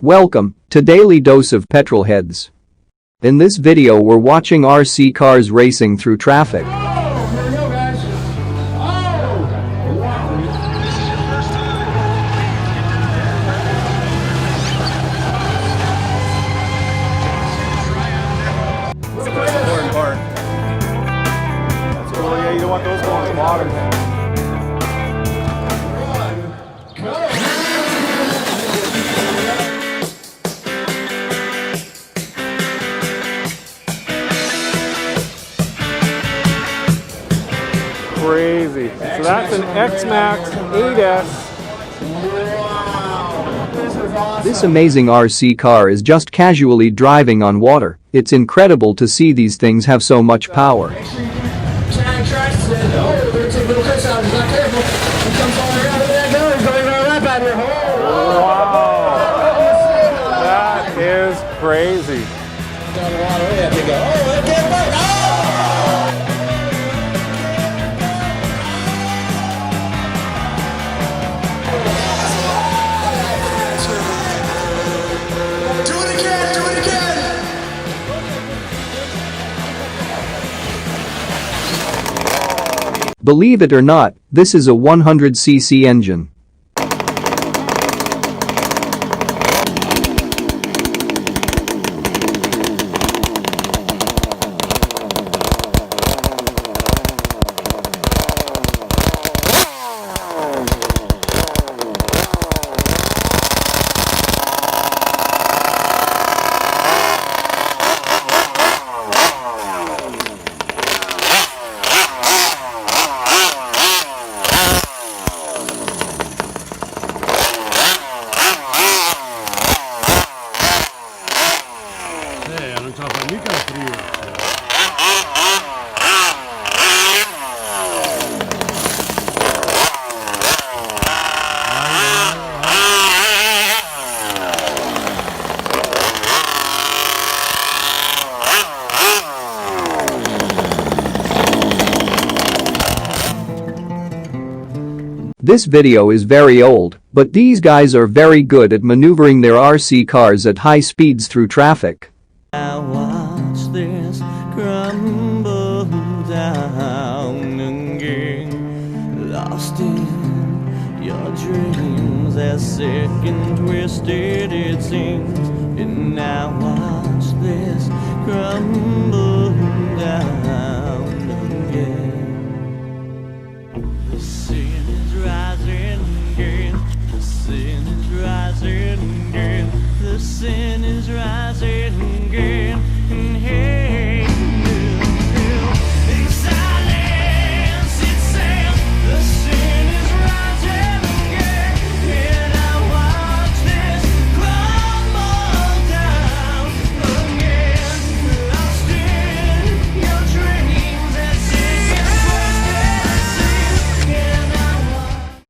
Welcome to Daily Dose of Petrolheads. In this video we're watching RC cars racing through traffic. Oh, here we go, guys. Oh, wow. It's the most important part. That's cool. Yeah, you don't want those going in the water. Crazy. So that's an X-Max 8S. This amazing RC car is just casually driving on water. It's incredible to see these things have so much power. Wow. That is crazy. Believe it or not, this is a 100cc engine. This video is very old, but these guys are very good at maneuvering their RC cars at high speeds through traffic. I watch this crumble down again, lost in your dreams, as sick and twisted it seems. And I watch this crumble down again. The sin is rising again, the sin is rising again, the sin is rising again. And hey, in silence it says the sin is rising again. And I watch this crumble down again, lost in your dreams as sick and twisted it seems. And I watch.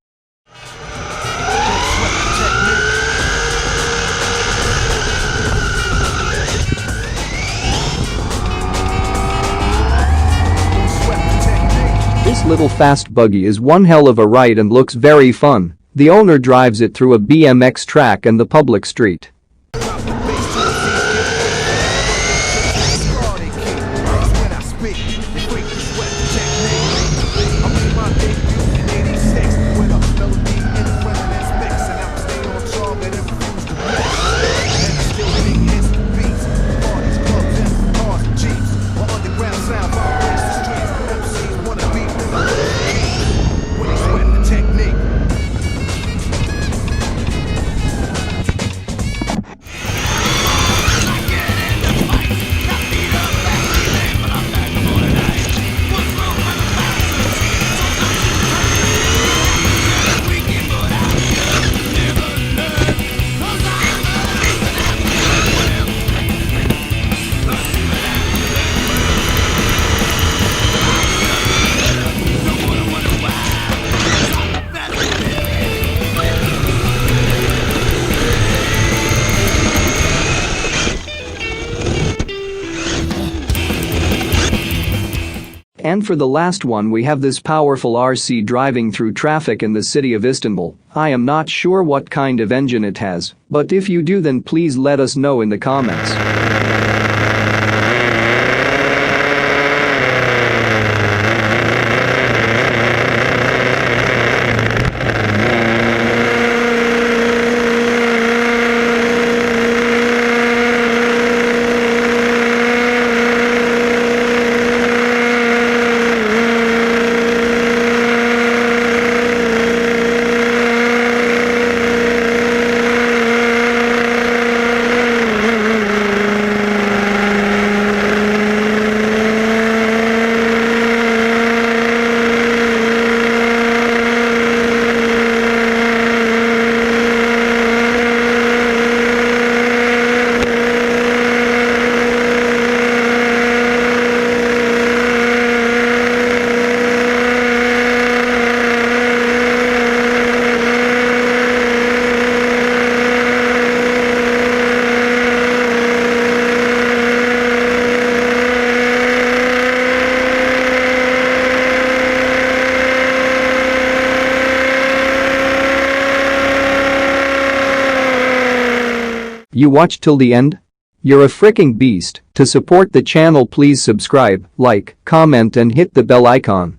This little fast buggy is one hell of a ride and looks very fun. The owner drives it through a BMX track and the public street. And for the last one we have this powerful RC driving through traffic in the city of Istanbul. I am not sure what kind of engine it has, but if you do then please let us know in the comments. You watched till the end? You're a freaking beast. To support the channel please subscribe, like, comment and hit the bell icon.